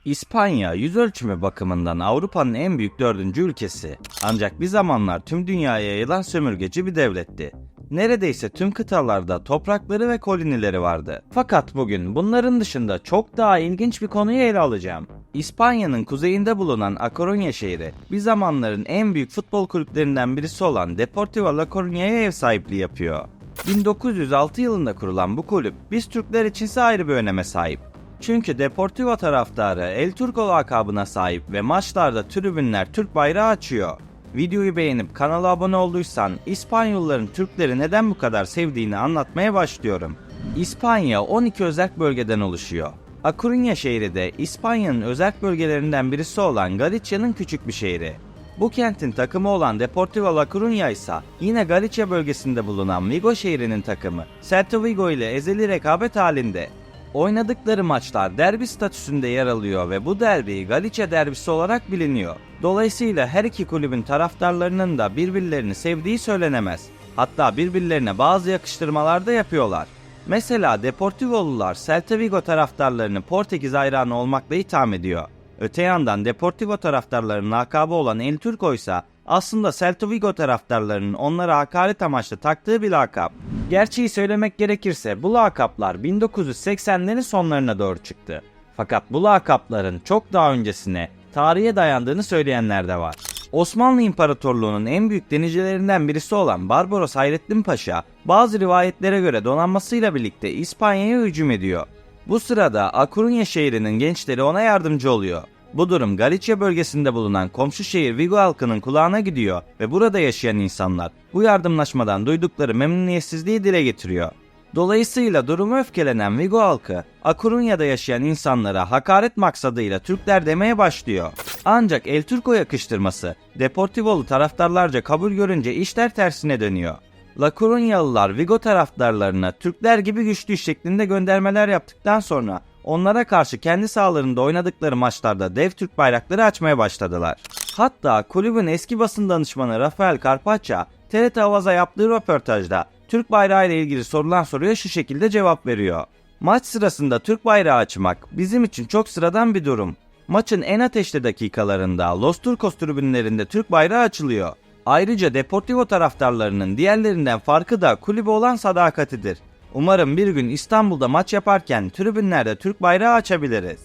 İspanya yüz ölçümü bakımından Avrupa'nın en büyük 4. ülkesi. Ancak bir zamanlar tüm dünyaya yayılan sömürgeci bir devletti. Neredeyse tüm kıtalarda toprakları ve kolonileri vardı. Fakat bugün bunların dışında çok daha ilginç bir konuyu ele alacağım. İspanya'nın kuzeyinde bulunan A Coruña şehri, bir zamanların en büyük futbol kulüplerinden birisi olan Deportivo La Coruña'ya ev sahipliği yapıyor. 1906 yılında kurulan bu kulüp, biz Türkler içinse ayrı bir öneme sahip. Çünkü Deportivo taraftarı El Turco lakabına sahip ve maçlarda tribünler Türk bayrağı açıyor. Videoyu beğenip kanala abone olduysan İspanyolların Türkleri neden bu kadar sevdiğini anlatmaya başlıyorum. İspanya 12 özerk bölgeden oluşuyor. A Coruña şehri de İspanya'nın özerk bölgelerinden birisi olan Galicia'nın küçük bir şehri. Bu kentin takımı olan Deportivo La Coruña ise yine Galicia bölgesinde bulunan Vigo şehrinin takımı Celta Vigo ile ezeli rekabet halinde. Oynadıkları maçlar derbi statüsünde yer alıyor ve bu derbi Galicia derbisi olarak biliniyor. Dolayısıyla her iki kulübün taraftarlarının da birbirlerini sevdiği söylenemez. Hatta birbirlerine bazı yakıştırmalar da yapıyorlar. Mesela Deportivolular Celta Vigo taraftarlarını Portekiz hayranı olmakla itham ediyor. Öte yandan Deportivo taraftarlarının lakabı olan El Turco ise aslında Celta Vigo taraftarlarının onlara hakaret amaçlı taktığı bir lakap. Gerçeği söylemek gerekirse bu lakaplar 1980'lerin sonlarına doğru çıktı. Fakat bu lakapların çok daha öncesine, tarihe dayandığını söyleyenler de var. Osmanlı İmparatorluğu'nun en büyük denizcilerinden birisi olan Barbaros Hayrettin Paşa, bazı rivayetlere göre donanmasıyla birlikte İspanya'ya hücum ediyor. Bu sırada A Coruña şehrinin gençleri ona yardımcı oluyor. Bu durum Galicia bölgesinde bulunan komşu şehir Vigo halkının kulağına gidiyor ve burada yaşayan insanlar bu yardımlaşmadan duydukları memnuniyetsizliği dile getiriyor. Dolayısıyla durumu öfkelenen Vigo halkı A Coruña'da yaşayan insanlara hakaret maksadıyla Türkler demeye başlıyor. Ancak El Turco yakıştırması Deportivolu taraftarlarca kabul görünce işler tersine dönüyor. La Coruñalılar Vigo taraftarlarına Türkler gibi güçlü şeklinde göndermeler yaptıktan sonra onlara karşı kendi sahalarında oynadıkları maçlarda dev Türk bayrakları açmaya başladılar. Hatta kulübün eski basın danışmanı Rafael Carpacha, TRT Avaz'a yaptığı röportajda Türk bayrağı ile ilgili sorulan soruya şu şekilde cevap veriyor. Maç sırasında Türk bayrağı açmak bizim için çok sıradan bir durum. Maçın en ateşli dakikalarında Los Turcos tribünlerinde Türk bayrağı açılıyor. Ayrıca Deportivo taraftarlarının diğerlerinden farkı da kulübe olan sadakatidir. Umarım bir gün İstanbul'da maç yaparken tribünlerde Türk bayrağı açabiliriz.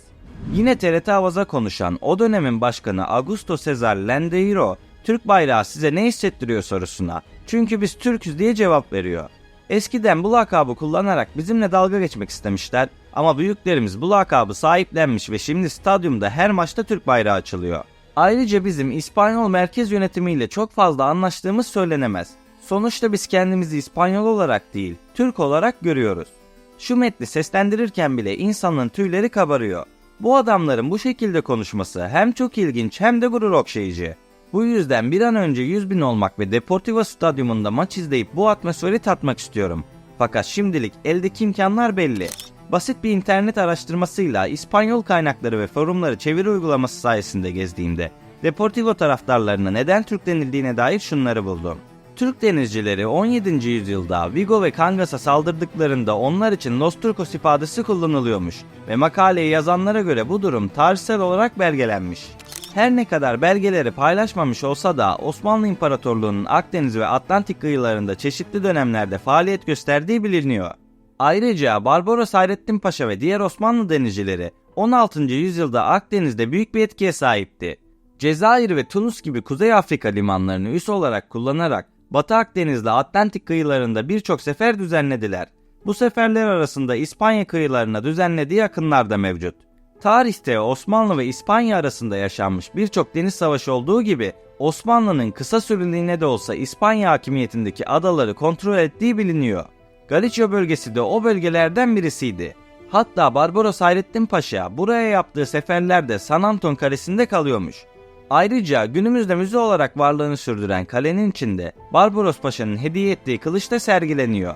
Yine TRT Avaz'a konuşan o dönemin başkanı Augusto Cesar Lendeiro, Türk bayrağı size ne hissettiriyor sorusuna, çünkü biz Türk'üz diye cevap veriyor. Eskiden bu lakabı kullanarak bizimle dalga geçmek istemişler ama büyüklerimiz bu lakabı sahiplenmiş ve şimdi stadyumda her maçta Türk bayrağı açılıyor. Ayrıca bizim İspanyol merkez yönetimiyle çok fazla anlaştığımız söylenemez. Sonuçta biz kendimizi İspanyol olarak değil, Türk olarak görüyoruz. Şu metni seslendirirken bile insanın tüyleri kabarıyor. Bu adamların bu şekilde konuşması hem çok ilginç hem de gurur okşayıcı. Bu yüzden bir an önce 100.000 olmak ve Deportivo Stadyumunda maç izleyip bu atmosferi tatmak istiyorum. Fakat şimdilik eldeki imkanlar belli. Basit bir internet araştırmasıyla İspanyol kaynakları ve forumları çeviri uygulaması sayesinde gezdiğimde Deportivo taraftarlarına neden Türk denildiğine dair şunları buldum. Türk denizcileri 17. yüzyılda Vigo ve Cangas'a saldırdıklarında onlar için Los Turcos ifadesi kullanılıyormuş ve makaleyi yazanlara göre bu durum tarihsel olarak belgelenmiş. Her ne kadar belgeleri paylaşmamış olsa da Osmanlı İmparatorluğu'nun Akdeniz ve Atlantik kıyılarında çeşitli dönemlerde faaliyet gösterdiği biliniyor. Ayrıca Barbaros Hayrettin Paşa ve diğer Osmanlı denizcileri 16. yüzyılda Akdeniz'de büyük bir etkiye sahipti. Cezayir ve Tunus gibi Kuzey Afrika limanlarını üs olarak kullanarak Batı Akdeniz'le Atlantik kıyılarında birçok sefer düzenlediler. Bu seferler arasında İspanya kıyılarına düzenlediği akınlar da mevcut. Tarihte Osmanlı ve İspanya arasında yaşanmış birçok deniz savaşı olduğu gibi Osmanlı'nın kısa süreliğine de olsa İspanya hakimiyetindeki adaları kontrol ettiği biliniyor. Galicia bölgesi de o bölgelerden birisiydi. Hatta Barbaros Hayrettin Paşa buraya yaptığı seferlerde San Anton Kalesi'nde kalıyormuş. Ayrıca günümüzde müze olarak varlığını sürdüren kalenin içinde Barbaros Paşa'nın hediye ettiği kılıç da sergileniyor.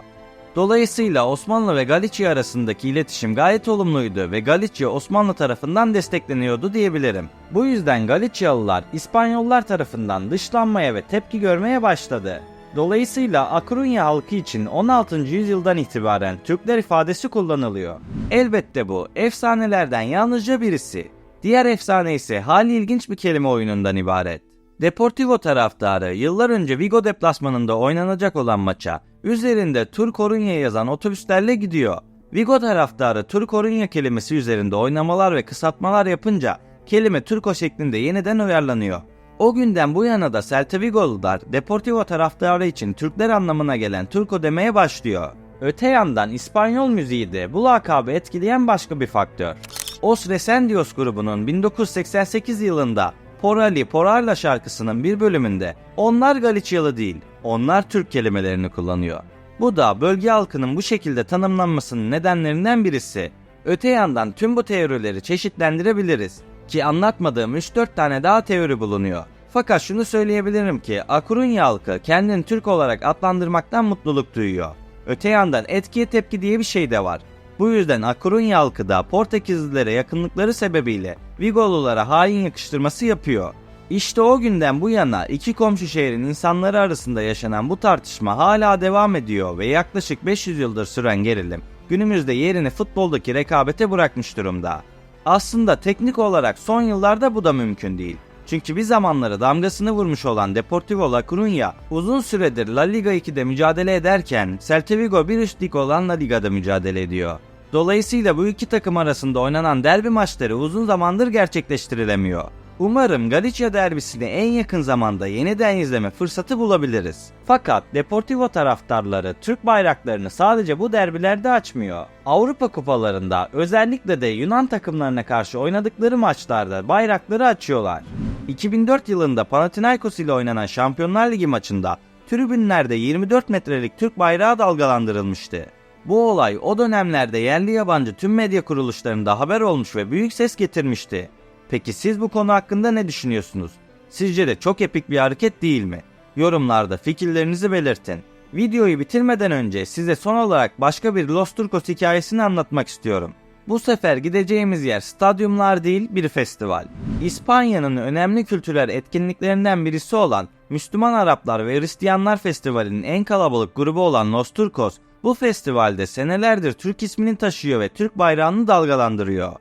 Dolayısıyla Osmanlı ve Galicia arasındaki iletişim gayet olumluydu ve Galicia Osmanlı tarafından destekleniyordu diyebilirim. Bu yüzden Galicialılar İspanyollar tarafından dışlanmaya ve tepki görmeye başladı. Dolayısıyla A Coruña halkı için 16. yüzyıldan itibaren Türkler ifadesi kullanılıyor. Elbette bu efsanelerden yalnızca birisi. Diğer efsane ise hali ilginç bir kelime oyunundan ibaret. Deportivo taraftarı yıllar önce Vigo deplasmanında oynanacak olan maça üzerinde Tur Coruña yazan otobüslerle gidiyor. Vigo taraftarı Tur Coruña kelimesi üzerinde oynamalar ve kısaltmalar yapınca kelime Turco şeklinde yeniden uyarlanıyor. O günden bu yana da Celta Vigolular Deportivo taraftarı için Türkler anlamına gelen Turco demeye başlıyor. Öte yandan İspanyol müziği de bu lakabı etkileyen başka bir faktör. Os Resendios grubunun 1988 yılında Por Ali Por Arla şarkısının bir bölümünde onlar Galiciyalı değil, onlar Türk kelimelerini kullanıyor. Bu da bölge halkının bu şekilde tanımlanmasının nedenlerinden birisi. Öte yandan tüm bu teorileri çeşitlendirebiliriz ki anlatmadığım 3-4 tane daha teori bulunuyor. Fakat şunu söyleyebilirim ki A Coruña halkı kendini Türk olarak adlandırmaktan mutluluk duyuyor. Öte yandan etkiye tepki diye bir şey de var. Bu yüzden A Coruña halkı da Portekizlilere yakınlıkları sebebiyle Vigolulara hain yakıştırması yapıyor. İşte o günden bu yana iki komşu şehrin insanları arasında yaşanan bu tartışma hala devam ediyor ve yaklaşık 500 yıldır süren gerilim günümüzde yerini futboldaki rekabete bırakmış durumda. Aslında teknik olarak son yıllarda bu da mümkün değil. Çünkü bir zamanları damgasını vurmuş olan Deportivo La Coruña uzun süredir La Liga 2'de mücadele ederken Celta Vigo bir üst lig olan La Liga'da mücadele ediyor. Dolayısıyla bu iki takım arasında oynanan derbi maçları uzun zamandır gerçekleştirilemiyor. Umarım Galicia derbisini en yakın zamanda yeniden izleme fırsatı bulabiliriz. Fakat Deportivo taraftarları Türk bayraklarını sadece bu derbilerde açmıyor. Avrupa kupalarında özellikle de Yunan takımlarına karşı oynadıkları maçlarda bayrakları açıyorlar. 2004 yılında Panathinaikos ile oynanan Şampiyonlar Ligi maçında tribünlerde 24 metrelik Türk bayrağı dalgalandırılmıştı. Bu olay o dönemlerde yerli yabancı tüm medya kuruluşlarında haber olmuş ve büyük ses getirmişti. Peki siz bu konu hakkında ne düşünüyorsunuz? Sizce de çok epik bir hareket değil mi? Yorumlarda fikirlerinizi belirtin. Videoyu bitirmeden önce size son olarak başka bir Los Turcos hikayesini anlatmak istiyorum. Bu sefer gideceğimiz yer stadyumlar değil bir festival. İspanya'nın önemli kültürel etkinliklerinden birisi olan Müslüman Araplar ve Hristiyanlar Festivali'nin en kalabalık grubu olan Los Turcos, bu festivalde senelerdir Türk ismini taşıyor ve Türk bayrağını dalgalandırıyor.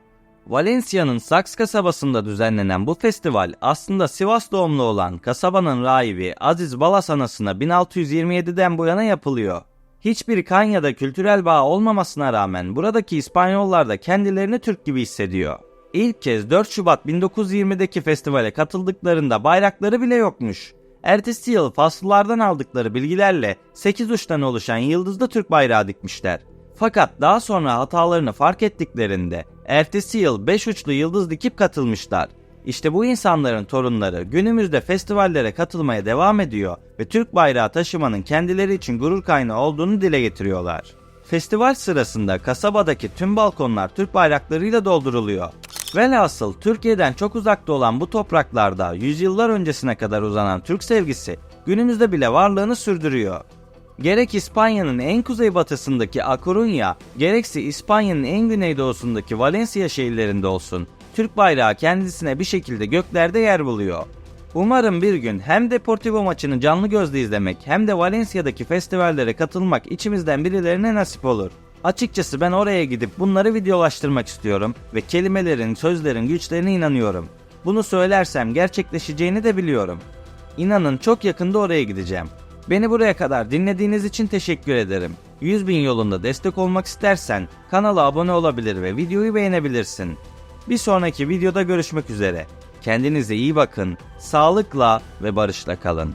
Valencia'nın Saks kasabasında düzenlenen bu festival aslında Sivas doğumlu olan kasabanın rahibi Aziz Balas anasına 1627'den bu yana yapılıyor. Hiçbir kan ya da kültürel bağ olmamasına rağmen buradaki İspanyollar da kendilerini Türk gibi hissediyor. İlk kez 4 Şubat 1920'deki festivale katıldıklarında bayrakları bile yokmuş. Ertesi yıl Faslılardan aldıkları bilgilerle 8 uçtan oluşan yıldızlı Türk bayrağı dikmişler. Fakat daha sonra hatalarını fark ettiklerinde ertesi yıl 5 uçlu yıldız dikip katılmışlar. İşte bu insanların torunları günümüzde festivallere katılmaya devam ediyor ve Türk bayrağı taşımanın kendileri için gurur kaynağı olduğunu dile getiriyorlar. Festival sırasında kasabadaki tüm balkonlar Türk bayraklarıyla dolduruluyor. Velhasıl Türkiye'den çok uzakta olan bu topraklarda yüzyıllar öncesine kadar uzanan Türk sevgisi günümüzde bile varlığını sürdürüyor. Gerek İspanya'nın en kuzeybatısındaki A Coruña, gerekse İspanya'nın en güneydoğusundaki Valencia şehirlerinde olsun, Türk bayrağı kendisine bir şekilde göklerde yer buluyor. Umarım bir gün hem Deportivo maçını canlı gözle izlemek hem de Valencia'daki festivallere katılmak içimizden birilerine nasip olur. Açıkçası ben oraya gidip bunları videolaştırmak istiyorum ve kelimelerin, sözlerin güçlerine inanıyorum. Bunu söylersem gerçekleşeceğini de biliyorum. İnanın çok yakında oraya gideceğim. Beni buraya kadar dinlediğiniz için teşekkür ederim. 100.000 yolunda destek olmak istersen kanala abone olabilir ve videoyu beğenebilirsin. Bir sonraki videoda görüşmek üzere. Kendinize iyi bakın, sağlıkla ve barışla kalın.